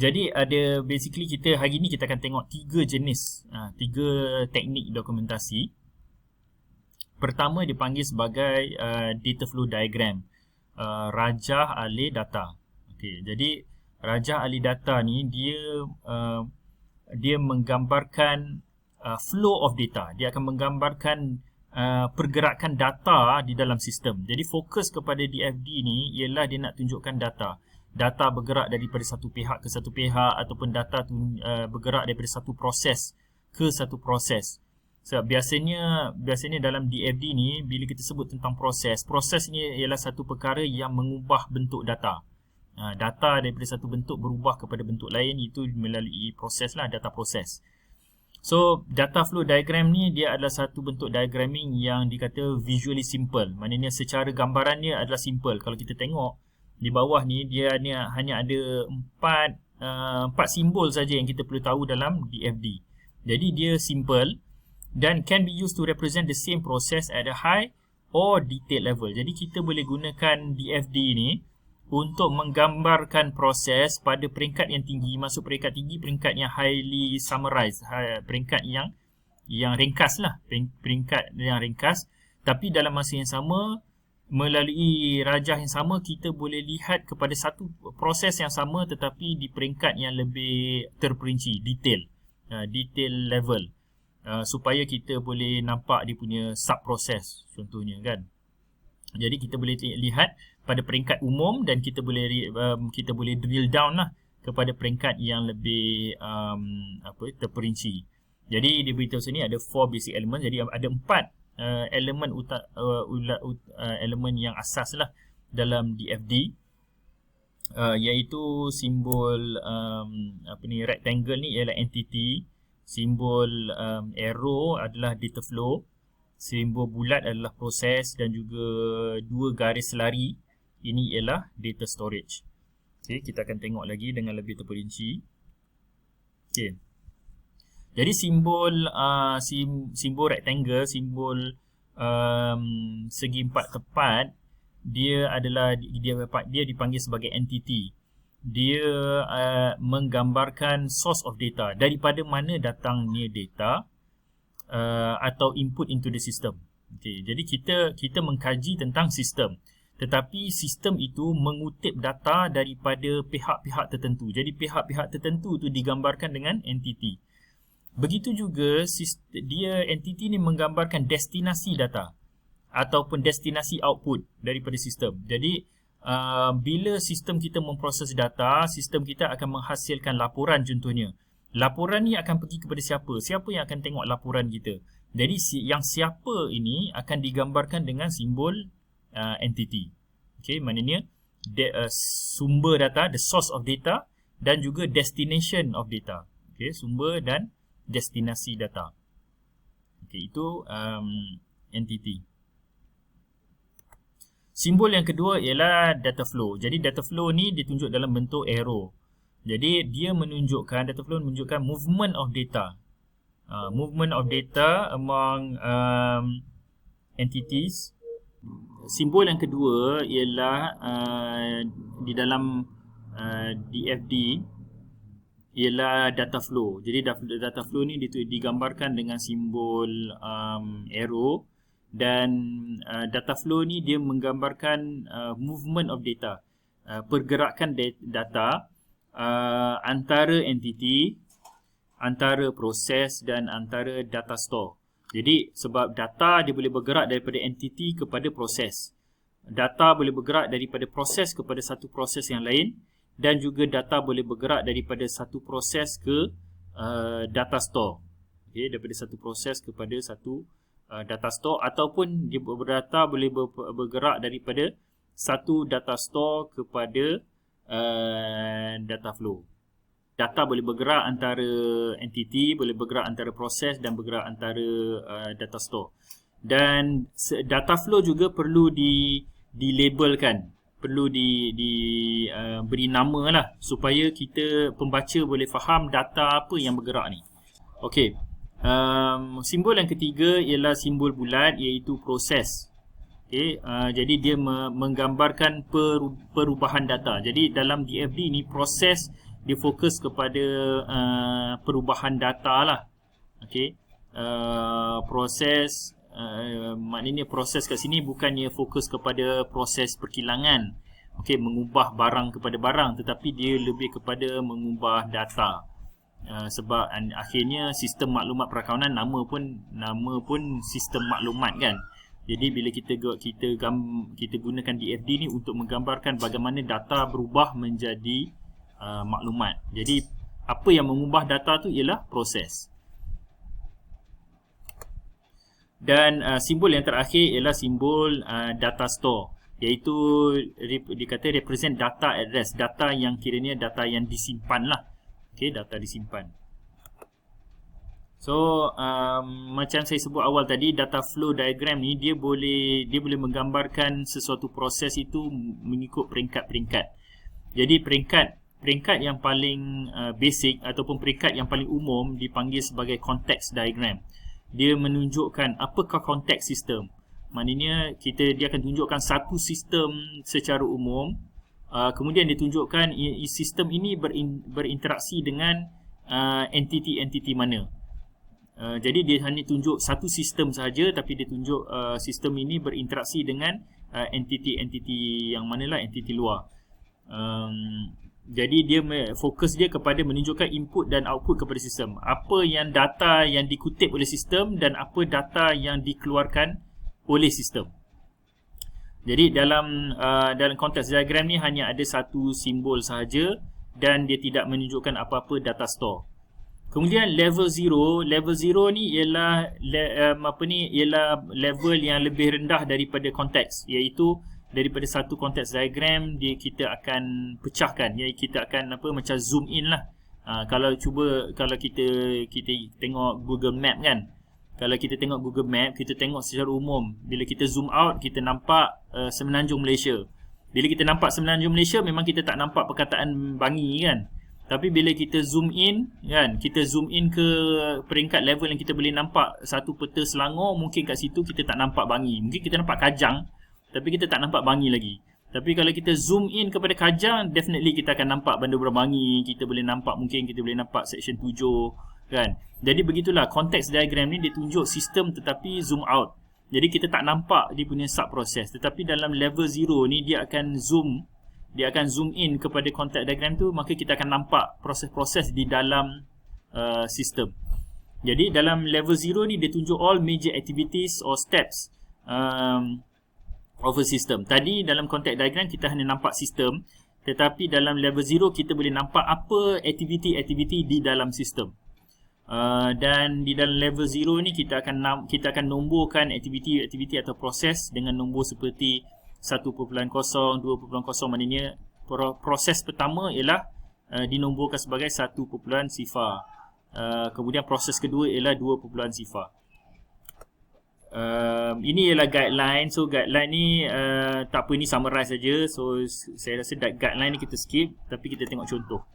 Jadi ada basically kita hari ni kita akan tengok tiga jenis, tiga teknik dokumentasi. Pertama dipanggil sebagai data flow diagram, rajah alih data. Okey, jadi rajah alih data ni dia menggambarkan flow of data. Dia akan menggambarkan pergerakan data di dalam sistem. Jadi fokus kepada DFD ni ialah dia nak tunjukkan data. Data bergerak daripada satu pihak ke satu pihak, ataupun data tu bergerak daripada satu proses ke satu proses. Sebab biasanya dalam DFD ni bila kita sebut tentang proses ni ialah satu perkara yang mengubah bentuk data. Data daripada satu bentuk berubah kepada bentuk lain, itu melalui proses lah, data proses. So data flow diagram ni dia adalah satu bentuk diagramming yang dikata visually simple. Maknanya secara gambaran dia adalah simple. Kalau kita tengok di bawah ni dia hanya ada empat simbol saja yang kita perlu tahu dalam DFD. Jadi dia simple dan can be used to represent the same process at a high or detailed level. Jadi kita boleh gunakan DFD ni untuk menggambarkan proses pada peringkat yang tinggi. Masuk peringkat tinggi, peringkat yang highly summarized, peringkat yang ringkas lah, peringkat yang ringkas. Tapi dalam masa yang sama, melalui rajah yang sama, kita boleh lihat kepada satu proses yang sama tetapi di peringkat yang lebih terperinci, detail level, supaya kita boleh nampak dia punya sub proses contohnya kan. Jadi kita boleh lihat pada peringkat umum dan kita boleh drill down lah kepada peringkat yang lebih terperinci. Jadi dia beritahu sini ada 4 basic element. Jadi ada 4 elemen yang asas lah dalam DFD, iaitu simbol rectangle ni ialah entity, simbol arrow adalah data flow, simbol bulat adalah proses, dan juga 2 garis lari ini ialah data storage. Okey, kita akan tengok lagi dengan lebih terperinci. Okey. Jadi simbol rectangle, simbol segi empat tepat, dia dipanggil sebagai entity. Dia menggambarkan source of data, daripada mana datangnya data atau input into the system. Okay, jadi kita mengkaji tentang sistem, tetapi sistem itu mengutip data daripada pihak-pihak tertentu. Jadi pihak-pihak tertentu itu digambarkan dengan entity. Begitu juga entity ni menggambarkan destinasi data ataupun destinasi output daripada sistem. Jadi bila sistem kita memproses data, sistem kita akan menghasilkan laporan contohnya. Laporan ni akan pergi kepada siapa? Siapa yang akan tengok laporan kita? Jadi yang siapa ini akan digambarkan dengan simbol entity. Okey, maknanya sumber data, the source of data, dan juga destination of data. Okey, sumber dan destinasi data. Okey, itu entity. Simbol yang kedua ialah data flow. Jadi data flow ni ditunjuk dalam bentuk arrow. Jadi dia data flow menunjukkan movement of data. Movement of data among entities. Simbol yang kedua ialah di dalam DFD ialah data flow. Jadi data flow ni digambarkan dengan simbol arrow, dan data flow ni dia menggambarkan movement of data, pergerakan data antara entity, antara proses, dan antara data store. Jadi sebab data dia boleh bergerak daripada entity kepada proses, data boleh bergerak daripada proses kepada satu proses yang lain, dan juga data boleh bergerak daripada satu proses ke data store. Okay, daripada satu proses kepada satu data store, ataupun data boleh bergerak daripada satu data store kepada data flow. Data boleh bergerak antara entity, boleh bergerak antara proses, dan bergerak antara data store. Dan data flow juga perlu dilabelkan, perlu beri nama lah, supaya pembaca boleh faham data apa yang bergerak ni. Okey, simbol yang ketiga ialah simbol bulat, iaitu proses. Okay, jadi dia menggambarkan perubahan data. Jadi dalam DFD ni proses dia fokus kepada perubahan data lah. Okey. Proses maknanya proses kat sini bukannya fokus kepada proses perkilangan, okey, mengubah barang kepada barang, tetapi dia lebih kepada mengubah data. Sebab akhirnya sistem maklumat perakawanan nama pun sistem maklumat kan. Jadi bila kita gunakan DFD ni untuk menggambarkan bagaimana data berubah menjadi maklumat. Jadi apa yang mengubah data tu ialah proses. Dan simbol yang terakhir ialah simbol data store, iaitu dikata represent data address, data yang kiranya data yang disimpan lah. Okey, data disimpan. So macam saya sebut awal tadi, data flow diagram ni dia boleh menggambarkan sesuatu proses itu mengikut peringkat-peringkat. Jadi peringkat yang paling basic ataupun peringkat yang paling umum dipanggil sebagai context diagram. Dia menunjukkan apakah konteks sistem. Maknanya dia akan tunjukkan satu sistem secara umum. Kemudian dia tunjukkan sistem ini berinteraksi dengan entiti-entiti mana. Jadi dia hanya tunjuk satu sistem sahaja, tapi dia tunjuk sistem ini berinteraksi dengan entiti-entiti yang manalah, entiti luar. Jadi dia fokus dia kepada menunjukkan input dan output kepada sistem. Apa yang data yang dikutip oleh sistem dan apa data yang dikeluarkan oleh sistem. Jadi dalam konteks diagram ni hanya ada satu simbol sahaja dan dia tidak menunjukkan apa-apa data store. Kemudian level 0 ni ialah ialah level yang lebih rendah daripada konteks, iaitu daripada satu konteks diagram kita akan pecahkan, iaitu kita akan macam zoom in lah. Kalau kita tengok Google Map kan. Kalau kita tengok Google Map, kita tengok secara umum, bila kita zoom out kita nampak Semenanjung Malaysia. Bila kita nampak Semenanjung Malaysia memang kita tak nampak perkataan Bangi kan. Tapi bila kita zoom in kan, kita zoom in ke peringkat level yang kita boleh nampak satu peta Selangor, mungkin kat situ kita tak nampak Bangi. Mungkin kita nampak Kajang, tapi kita tak nampak Bangi lagi. Tapi kalau kita zoom in kepada Kajang, definitely kita akan nampak Bandar Berang Bangi. Kita boleh nampak, mungkin kita boleh nampak section 7 kan. Jadi begitulah konteks diagram ni, dia tunjuk sistem tetapi zoom out. Jadi kita tak nampak dia punya sub proses. Tetapi dalam level 0 ni dia akan zoom in kepada konteks diagram tu, maka kita akan nampak proses-proses di dalam sistem. Jadi dalam level 0 ni dia tunjuk all major activities or steps of a system. Tadi dalam konteks diagram kita hanya nampak sistem, tetapi dalam level 0 kita boleh nampak apa aktiviti-aktiviti di dalam sistem. Dan di dalam level 0 ni kita akan nomborkan aktiviti-aktiviti atau proses dengan nombor seperti 1.0, 2.0, maknanya proses pertama ialah dinomborkan sebagai 1 sifar. Kemudian proses kedua ialah 2 sifar. Ini ialah guideline. So guideline ni tak apa, ini summarize saja. So saya rasa guideline ni kita skip, tapi kita tengok contoh.